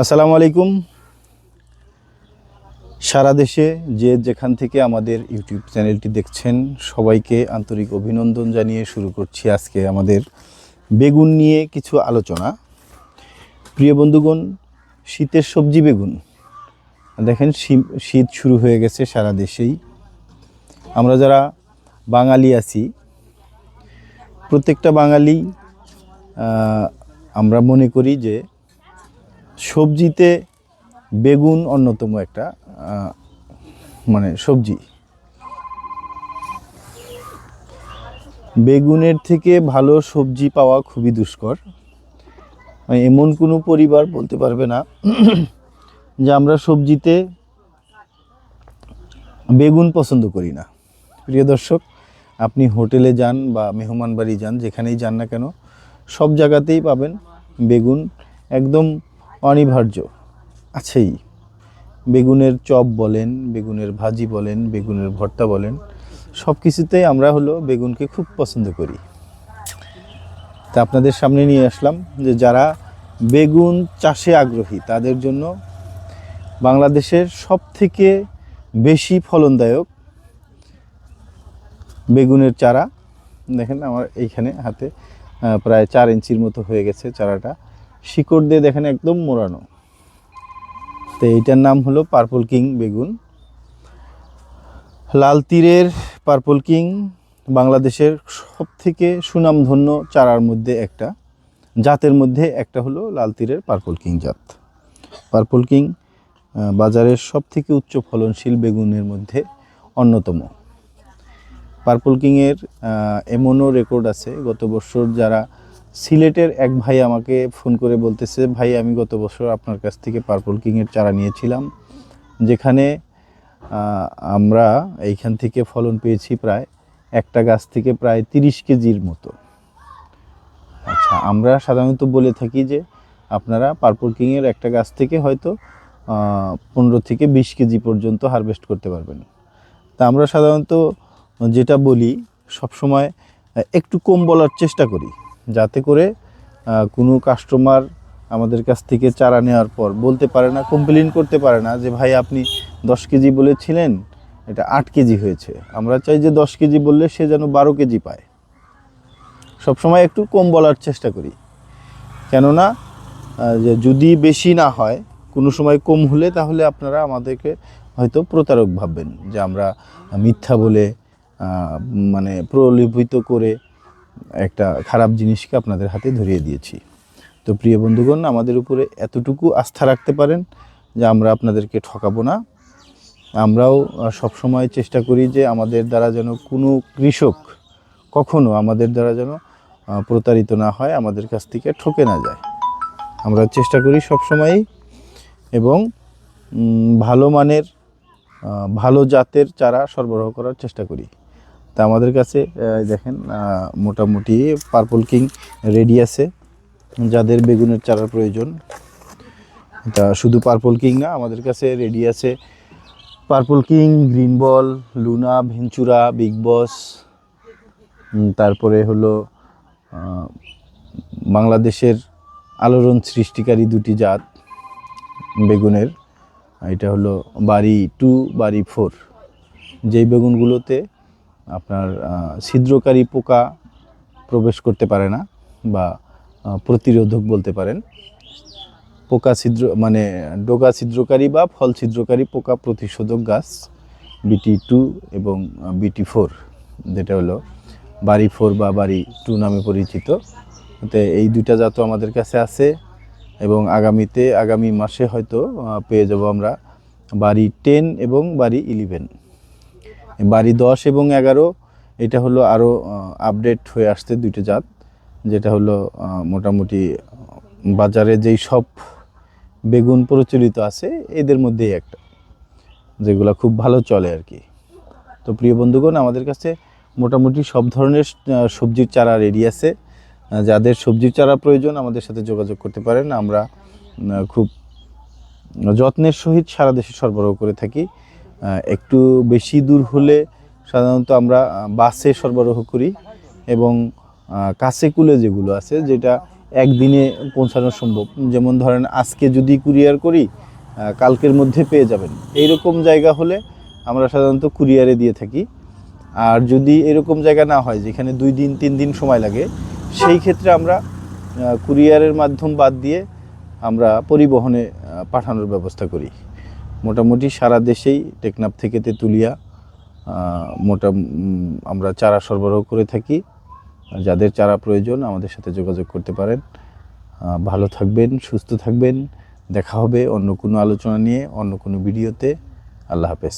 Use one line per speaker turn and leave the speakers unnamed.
আসসালামু আলাইকুম। সারা দেশে যে যেখান থেকে আমাদের ইউটিউব চ্যানেলটি দেখছেন সবাইকে আন্তরিক অভিনন্দন জানিয়ে শুরু করছি আজকে আমাদের বেগুন নিয়ে কিছু আলোচনা। প্রিয় বন্ধুগণ, শীতের সবজি বেগুন। দেখেন শীত শুরু হয়ে গেছে সারা দেশেই। আমরা যারা বাঙালি আছি, প্রত্যেকটা বাঙালি আমরা মনে করি যে সবজিতে বেগুন অন্যতম একটা সবজি। বেগুনের থেকে ভালো সবজি পাওয়া খুবই দুষ্কর। এমন কোনো পরিবার বলতে পারবে না যে আমরা সবজিতে বেগুন পছন্দ করি না। প্রিয় দর্শক, আপনি হোটেলে যান বা মেহমান বাড়ি যান, যেখানেই যান না কেন, সব জায়গাতেই পাবেন বেগুন একদম অনিবার্য আছেই। বেগুনের চপ বলেন, বেগুনের ভাজি বলেন, বেগুনের ভর্তা বলেন, সব কিছুতেই আমরা বেগুনকে খুব পছন্দ করি। তা আপনাদের সামনে নিয়ে আসলাম যে যারা বেগুন চাষে আগ্রহী তাদের জন্য বাংলাদেশের সবথেকে বেশি ফলনদায়ক বেগুনের চারা। দেখেন আমার এইখানে হাতে প্রায় 4 ইঞ্চির মতো হয়ে গেছে চারাটা। শিকড় দিয়ে দেখেন একদম মোড়ানো। তো এইটার নাম হলো পার্পল কিং বেগুন। লাল তীরের পার্পল কিং বাংলাদেশের সবথেকে সুনামধন্য চারার মধ্যে একটা, জাতের মধ্যে একটা হলো লাল তীরের পার্পল কিং জাত। পার্পল কিং বাজারের সবথেকে উচ্চ ফলনশীল বেগুনের মধ্যে অন্যতম। পার্পল কিংয়ের এমনও রেকর্ড আছে, গত বছর যারা সিলেটের এক ভাই আমাকে ফোন করে বলতেছে, ভাই আমি গত বছর আপনার কাছ থেকে পার্পল কিংয়ের চারা নিয়েছিলাম, যেখানে আমরা এইখান থেকে ফলন পেয়েছি প্রায় একটা গাছ থেকে প্রায় 30 কেজির মতো। আচ্ছা, আমরা সাধারণত বলে থাকি যে আপনারা পার্পল কিংয়ের একটা গাছ থেকে হয়তো 15 থেকে 20 কেজি পর্যন্ত হারভেস্ট করতে পারবেন। তা আমরা সাধারণত যেটা বলি, সবসময় একটু কম বলার চেষ্টা করি, যাতে করে কোনো কাস্টমার আমাদের কাছ থেকে চারা নেওয়ার পর বলতে পারে না, কমপ্লেন করতে পারে না যে ভাই আপনি 10 কেজি বলেছিলেন, এটা 8 কেজি হয়েছে। আমরা চাই যে 10 কেজি বললে সে যেন 12 কেজি পায়। সবসময় একটু কম বলার চেষ্টা করি, কেননা যে যদি বেশি না হয়, কোনো সময় কম হলে তাহলে আপনারা আমাদেরকে হয়তো প্রতারক ভাববেন যে আমরা মিথ্যা বলে প্রলোভিত করে একটা খারাপ জিনিসকে আপনাদের হাতে ধরিয়ে দিয়েছি। তো প্রিয় বন্ধুগণ, আমাদের উপরে এতটুকু আস্থা রাখতে পারেন যে আমরা আপনাদেরকে ঠকাবো না। আমরাও সবসময় চেষ্টা করি যে আমাদের দ্বারা যেন কোনো কৃষক কখনো আমাদের দ্বারা যেন প্রতারিত না হয়, আমাদের কাছ থেকে ঠকে না যায়। আমরা চেষ্টা করি সবসময়ই, এবং ভালো মানের ভালো জাতের চারা সরবরাহ করার চেষ্টা করি। তা আমাদের কাছে দেখেন মোটামুটি পার্পল কিং রেডি আছে। যাদের বেগুনের চারার প্রয়োজন, তা শুধু পার্পল কিং না, আমাদের কাছে রেডি আছে purple king, green ball, Luna, Ventura, big boss, তারপরে হলো বাংলাদেশের আলোড়ন সৃষ্টিকারী দুটি জাত বেগুনের। এটা হলো বাড়ি 2, বাড়ি 4। যেই বেগুনগুলোতে আপনার ছিদ্রকারী পোকা প্রবেশ করতে পারে না, বা প্রতিরোধক বলতে পারেন। পোকা ছিদ্র ডোগা ছিদ্রকারী বা ফল ছিদ্রকারী পোকা প্রতিশোধক গাছ BT 2 এবং BT 4, যেটা হলো বাড়ি 4 বা বাড়ি 2 নামে পরিচিত। তো এই দুইটা জাতও আমাদের কাছে আছে, এবং আগামী মাসে হয়তো পেয়ে যাব আমরা বাড়ি 10 এবং বাড়ি 11। বাড়ি 10 এবং 11 এটা হলো আরও আপডেট হয়ে আসছে দুইটা জাত, যেটা হলো মোটামুটি বাজারে যেই সব বেগুন প্রচলিত আছে এদের মধ্যেই একটা, যেগুলো খুব ভালো চলে আর কি। তো প্রিয় বন্ধুগণ, আমাদের কাছে মোটামুটি সব ধরনের সবজির চারা রেডি আছে। যাদের সবজির চারা প্রয়োজন আমাদের সাথে যোগাযোগ করতে পারেন। আমরা খুব যত্নের সহিত সারা দেশে সরবরাহ করে থাকি। একটু বেশি দূর হলে সাধারণত আমরা বাসে সরবরাহ করি, এবং কাছে কুলে যেগুলো আছে, যেটা একদিনে পৌঁছানো সম্ভব। যেমন ধরেন আজকে যদি কুরিয়ার করি কালকের মধ্যে পেয়ে যাবেন, এইরকম জায়গা হলে আমরা সাধারণত কুরিয়ারে দিয়ে থাকি। আর যদি এরকম জায়গা না হয় যেখানে 2 দিন 3 দিন সময় লাগে, সেই ক্ষেত্রে আমরা কুরিয়ারের মাধ্যম বাদ দিয়ে আমরা পরিবহনে পাঠানোর ব্যবস্থা করি। মোটামুটি সারা দেশেই টেকনাফ থেকে তেঁতুলিয়া আমরা চারা সরবরাহ করে থাকি। যাদের চারা প্রয়োজন আমাদের সাথে যোগাযোগ করতে পারেন। ভালো থাকবেন, সুস্থ থাকবেন। দেখা হবে অন্য কোনো আলোচনা নিয়ে, অন্য কোনো ভিডিওতে। আল্লাহ হাফেজ।